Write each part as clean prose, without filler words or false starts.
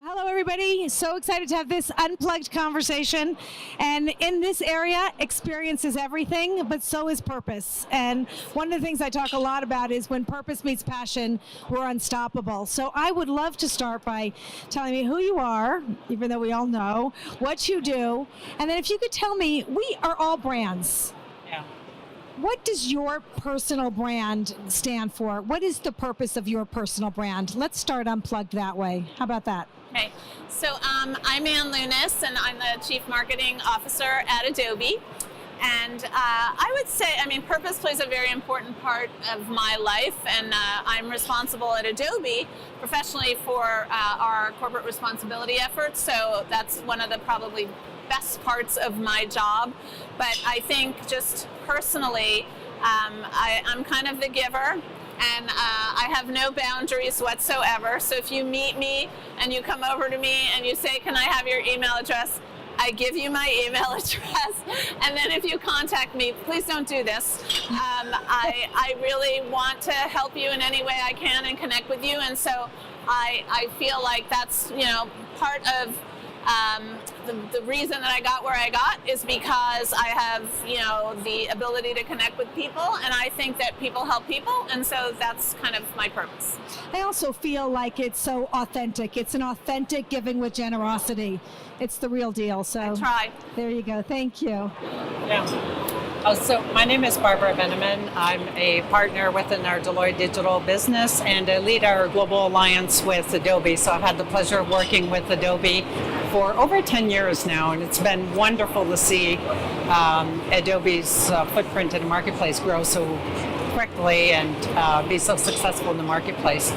Hello, everybody. So excited to have this unplugged conversation. And in this area, experience is everything, but so is purpose. And one of the things I talk a lot about is when purpose meets passion, we're unstoppable. So I would love to start by telling me who you are, even though we all know, what you do. And then if you could tell me, we are all brands. Yeah. What does your personal brand stand for? What is the purpose of your personal brand? Let's start unplugged that way. How about that? Okay, so I'm Ann Lunis, and I'm the Chief Marketing Officer at Adobe. And I would say, purpose plays a very important part of my life, and I'm responsible at Adobe professionally for our corporate responsibility efforts, so that's one of the probably best parts of my job. But I think just personally, I'm kind of the giver. And I have no boundaries whatsoever. So if you meet me and you come over to me and you say, can I have your email address? I give you my email address. And then if you contact me, please don't do this. I really want to help you in any way I can and connect with you. And so I feel like that's, part of the reason that I got where I got is because I have, the ability to connect with people, and I think that people help people, and so that's kind of my purpose. I also feel like it's so authentic. It's an authentic giving with generosity. It's the real deal. So I try. There you go. Thank you. Yeah. So my name is Barbara Veneman. I'm a partner within our Deloitte Digital business, and I lead our global alliance with Adobe. So I've had the pleasure of working with Adobe for over 10 years now, and it's been wonderful to see Adobe's footprint in the marketplace grow so quickly and be so successful in the marketplace.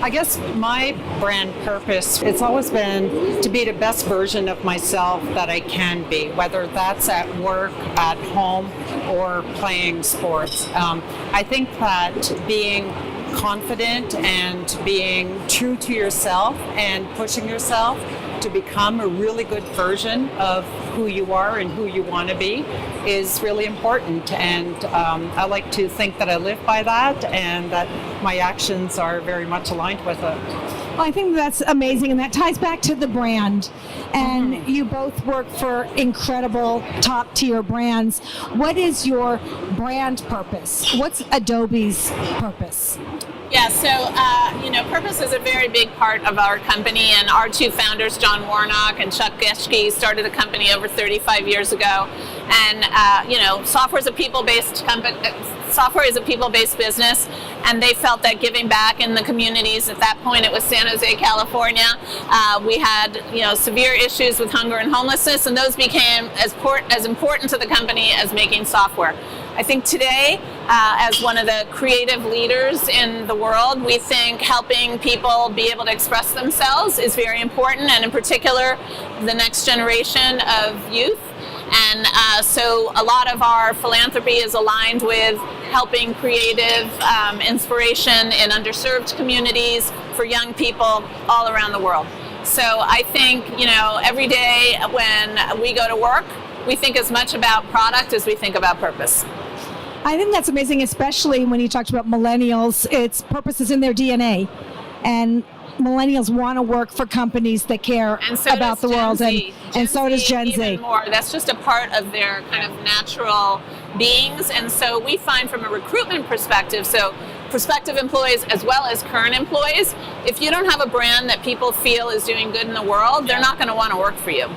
I guess my brand purpose, it's always been to be the best version of myself that I can be, whether that's at work, at home, or playing sports. I think that being confident and being true to yourself and pushing yourself to become a really good version of who you are and who you want to be is really important. And I like to think that I live by that and that my actions are very much aligned with it. Well, I think that's amazing, and that ties back to the brand. And you both work for incredible top-tier brands. What is your brand purpose? What's Adobe's purpose? Yeah, so, purpose is a very big part of our company, and our two founders, John Warnock and Chuck Geschke, started the company over 35 years ago. And, software is a people-based company. Software is a people-based business, and they felt that giving back in the communities, at that point it was San Jose, California, we had severe issues with hunger and homelessness, and those became as important to the company as making software. I think today, as one of the creative leaders in the world, we think helping people be able to express themselves is very important, and in particular, the next generation of youth. And so a lot of our philanthropy is aligned with helping creative inspiration in underserved communities for young people all around the world. So I think, every day when we go to work, we think as much about product as we think about purpose. I think that's amazing, especially when you talked about millennials. Its purpose is in their DNA. And millennials want to work for companies that care about the world, and so does Gen Z. Even more. That's just a part of their kind of natural beings, and so we find from a recruitment perspective, so prospective employees as well as current employees, if you don't have a brand that people feel is doing good in the world, they're not going to want to work for you.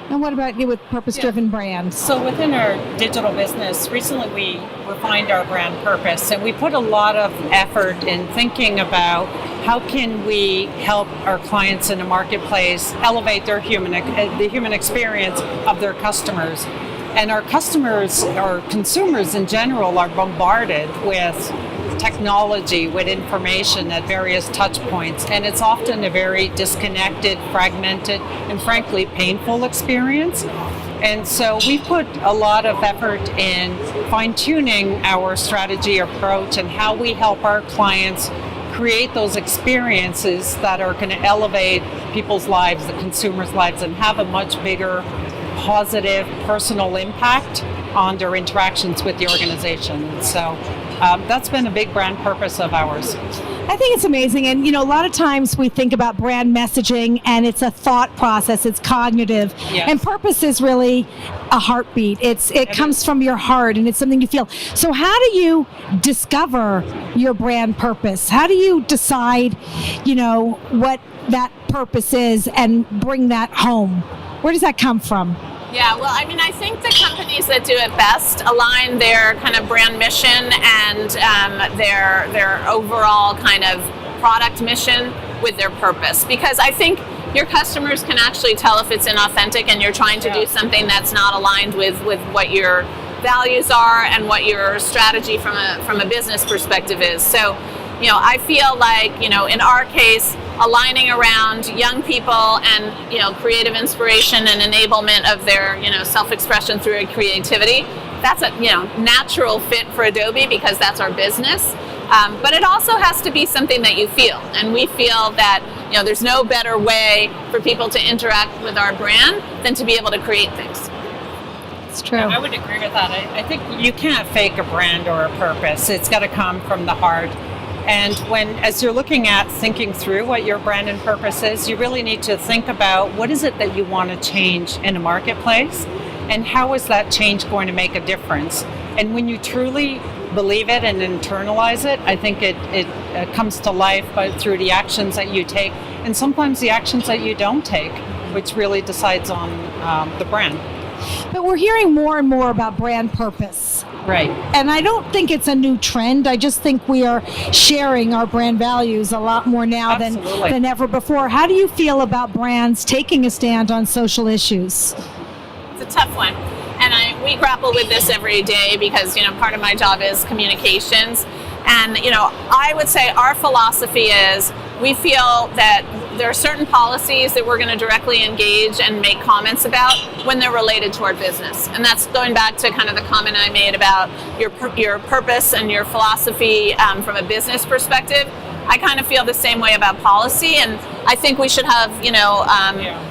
And what about you with purpose-driven brands? So within our digital business, recently we refined our brand purpose, and we put a lot of effort in thinking about how can we help our clients in the marketplace elevate their the human experience of their customers. And our customers, or consumers in general, are bombarded with technology, with information at various touch points, and it's often a very disconnected, fragmented, and frankly painful experience. And so we put a lot of effort in fine-tuning our strategy approach and how we help our clients create those experiences that are going to elevate people's lives, the consumers' lives, and have a much bigger positive personal impact on their interactions with the organization. So that's been a big brand purpose of ours. I think it's amazing. And, a lot of times we think about brand messaging and it's a thought process, it's cognitive. Yes. And purpose is really a heartbeat. It comes from your heart and it's something you feel. So how do you discover your brand purpose? How do you decide, what that purpose is and bring that home? Where does that come from? Yeah, well, I think the companies that do it best align their kind of brand mission and their overall kind of product mission with their purpose. Because I think your customers can actually tell if it's inauthentic and you're trying to do something that's not aligned with what your values are and what your strategy from a business perspective is. So, I feel like, in our case, aligning around young people and, creative inspiration and enablement of their, self-expression through creativity, that's a, natural fit for Adobe because that's our business. But it also has to be something that you feel. And we feel that, there's no better way for people to interact with our brand than to be able to create things. It's true. I would agree with that. I think you can't fake a brand or a purpose. It's got to come from the heart. And as you're looking at thinking through what your brand and purpose is, you really need to think about what is it that you want to change in a marketplace and how is that change going to make a difference. And when you truly believe it and internalize it, I think it comes to life through the actions that you take and sometimes the actions that you don't take, which really decides on the brand. But we're hearing more and more about brand purpose. Right. And I don't think it's a new trend. I just think we are sharing our brand values a lot more now than ever before. How do you feel about brands taking a stand on social issues? It's a tough one. And we grapple with this every day because, part of my job is communications. And, I would say our philosophy is we feel that there are certain policies that we're going to directly engage and make comments about when they're related to our business. And that's going back to kind of the comment I made about your purpose and your philosophy from a business perspective. I kind of feel the same way about policy, and I think we should have,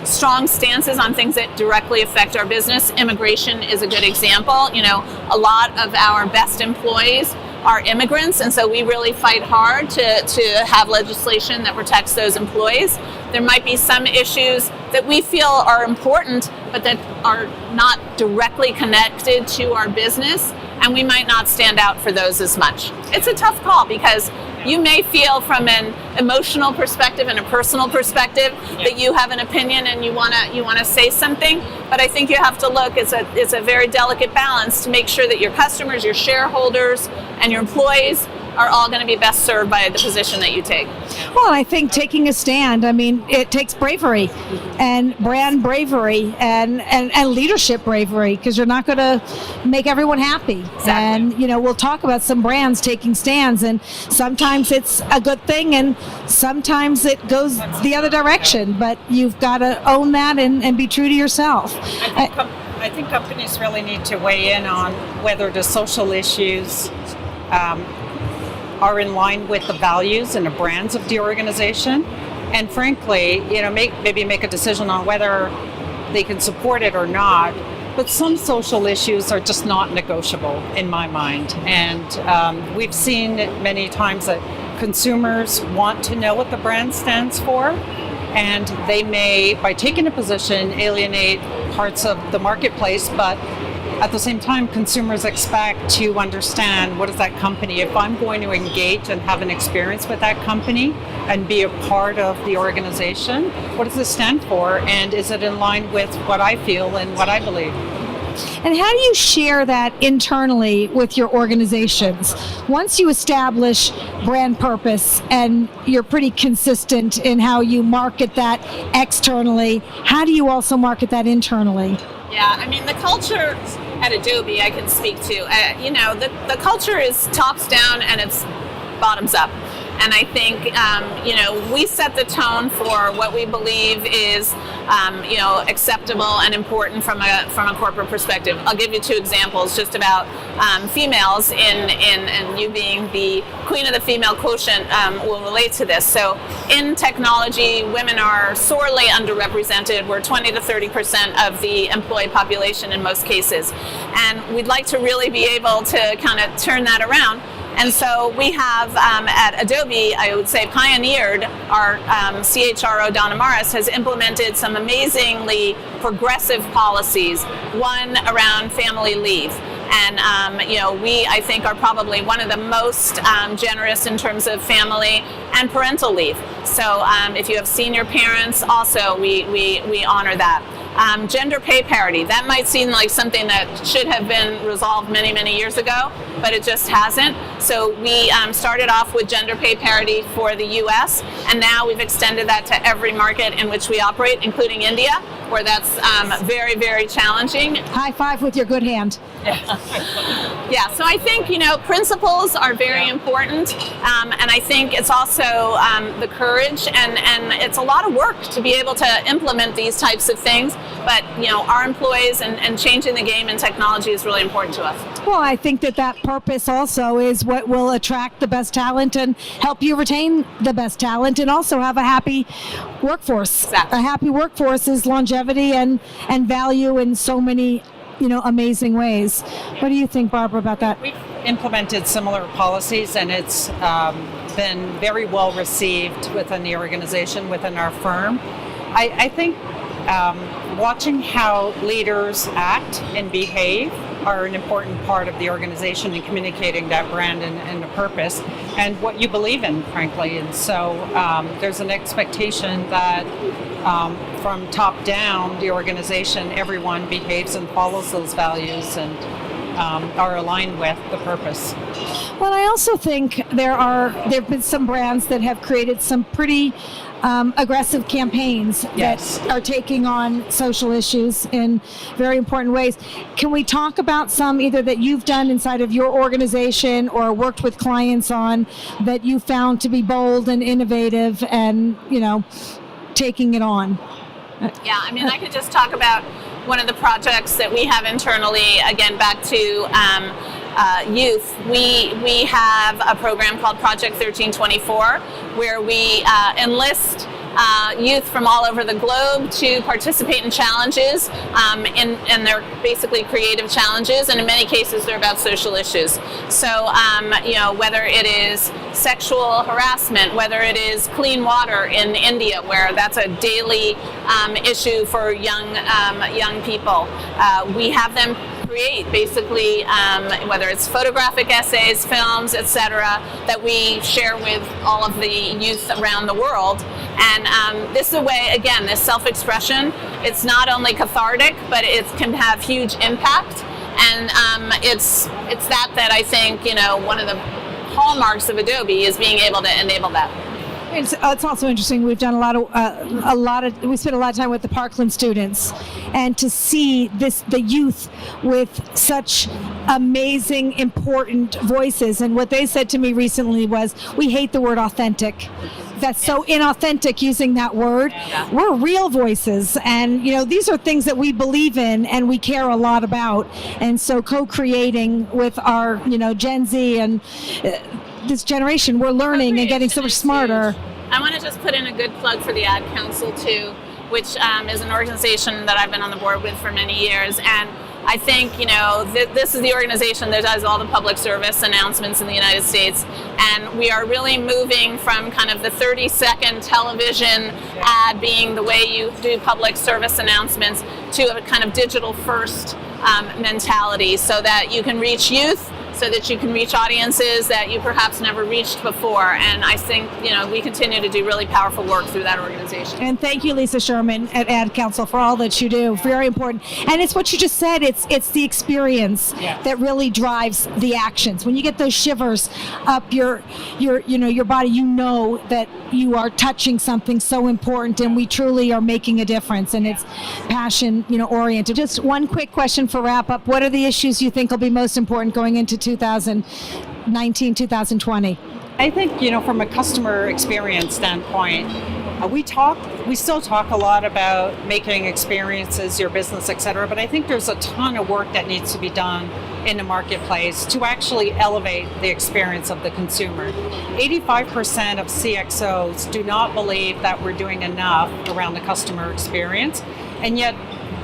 strong stances on things that directly affect our business. Immigration is a good example. A lot of our best employees are immigrants, and so we really fight hard to have legislation that protects those employees. There might be some issues that we feel are important, but that are not directly connected to our business, and we might not stand out for those as much. It's a tough call because you may feel from an emotional perspective and a personal perspective that you have an opinion and you want to say something, but I think you have to look, it's a very delicate balance to make sure that your customers, your shareholders, and your employees are all going to be best served by the position that you take. Well, I think taking a stand, it takes bravery and brand bravery and leadership bravery because you're not going to make everyone happy. Exactly. And, we'll talk about some brands taking stands, and sometimes it's a good thing and sometimes it goes the other direction, but you've got to own that and be true to yourself. I think companies really need to weigh in on whether the social issues are in line with the values and the brands of the organization, and frankly, maybe make a decision on whether they can support it or not. But some social issues are just not negotiable in my mind, and we've seen many times that consumers want to know what the brand stands for, and they may, by taking a position, alienate parts of the marketplace, but at the same time, consumers expect to understand what is that company. If I'm going to engage and have an experience with that company and be a part of the organization, what does it stand for? And is it in line with what I feel and what I believe? And how do you share that internally with your organizations? Once you establish brand purpose and you're pretty consistent in how you market that externally, how do you also market that internally? Yeah, the culture at Adobe I can speak to. The culture is tops down and it's bottoms up. And I think, we set the tone for what we believe is, acceptable and important from a corporate perspective. I'll give you two examples just about females and you being the queen of the female quotient will relate to this. So in technology, women are sorely underrepresented. We're 20 to 30% of the employee population in most cases. And we'd like to really be able to kind of turn that around. And so we have at Adobe, I would say, pioneered. Our CHRO, Donna Morris, has implemented some amazingly progressive policies, one around family leave. And we, I think, are probably one of the most generous in terms of family and parental leave. So if you have senior parents, also we honor that. Gender pay parity, that might seem like something that should have been resolved many, many years ago, but it just hasn't. So we started off with gender pay parity for the US, and now we've extended that to every market in which we operate, including India, where that's very, very challenging. High five with your good hand. Yeah, so I think, principles are very important, and I think it's also the courage, and it's a lot of work to be able to implement these types of things, but, our employees and changing the game in technology is really important to us. Well, I think that purpose also is what will attract the best talent and help you retain the best talent and also have a happy workforce. Exactly. A happy workforce is longevity and value in so many amazing ways. What do you think, Barbara, about that? We've implemented similar policies, and it's been very well received within the organization, within our firm. I think watching how leaders act and behave are an important part of the organization in communicating that brand and the purpose and what you believe in, frankly. And so there's an expectation that from top down, the organization, everyone behaves and follows those values and are aligned with the purpose. Well, I also think there have been some brands that have created some pretty aggressive campaigns Yes. that are taking on social issues in very important ways. Can we talk about some either that you've done inside of your organization or worked with clients on that you found to be bold and innovative and, taking it on? Yeah, I could just talk about one of the projects that we have internally, again, back to youth. We have a program called Project 1324, where we enlist youth from all over the globe to participate in challenges, and they're basically creative challenges, and in many cases they're about social issues. So, whether it is sexual harassment, whether it is clean water in India, where that's a daily issue for young people, we have them create basically, whether it's photographic essays, films, etc., that we share with all of the youth around the world. And this is a way, again, this self-expression, it's not only cathartic, but it can have huge impact. And it's that I think, one of the hallmarks of Adobe is being able to enable that. It's also interesting. We've done we spent a lot of time with the Parkland students, and to see the youth with such amazing, important voices. And what they said to me recently was, we hate the word authentic. That's so inauthentic using that word. Yeah. We're real voices, and these are things that we believe in and we care a lot about. And so co-creating with our Gen Z and this generation, we're learning and getting so much smarter. I want to just put in a good plug for the Ad Council too, which is an organization that I've been on the board with for many years. And I think, this is the organization that does all the public service announcements in the United States. And we are really moving from kind of the 30-second television ad being the way you do public service announcements to a kind of digital first mentality, so that you can reach youth, so that you can reach audiences that you perhaps never reached before. And I think, we continue to do really powerful work through that organization. And thank you, Lisa Sherman at Ad Council, for all that you do. Very important. And it's what you just said. It's the experience that really drives the actions. When you get those shivers up your body, that you are touching something so important, and we truly are making a difference. And it's passion, oriented. Just one quick question for wrap up. What are the issues you think will be most important going into 2019, 2020? I think, from a customer experience standpoint, we still talk a lot about making experiences your business, et cetera, but I think there's a ton of work that needs to be done in the marketplace to actually elevate the experience of the consumer. 85% of CXOs do not believe that we're doing enough around the customer experience, and yet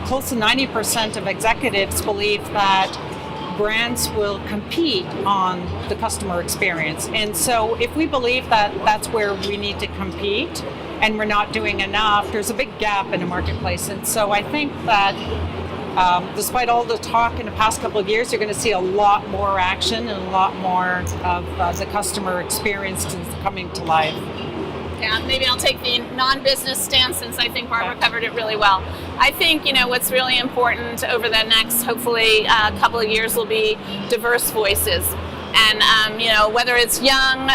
close to 90% of executives believe that brands will compete on the customer experience. And so if we believe that that's where we need to compete and we're not doing enough, there's a big gap in the marketplace. And so I think that despite all the talk in the past couple of years, you're going to see a lot more action and a lot more of the customer experience coming to life. Yeah, maybe I'll take the non-business stance since I think Barbara covered it really well. I think, what's really important over the next, hopefully, couple of years will be diverse voices. And, whether it's young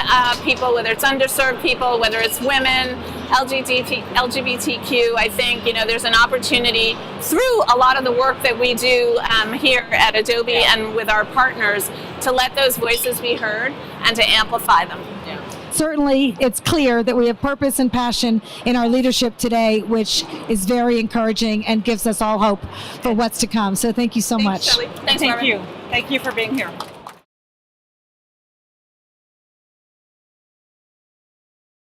people, whether it's underserved people, whether it's women, LGBTQ, I think, there's an opportunity through a lot of the work that we do here at Adobe and with our partners to let those voices be heard and to amplify them. Yeah. Certainly, it's clear that we have purpose and passion in our leadership today, which is very encouraging and gives us all hope for what's to come. So thank you so much. Shelley. Thanks, Thank Barbara. you. Thank you for being here.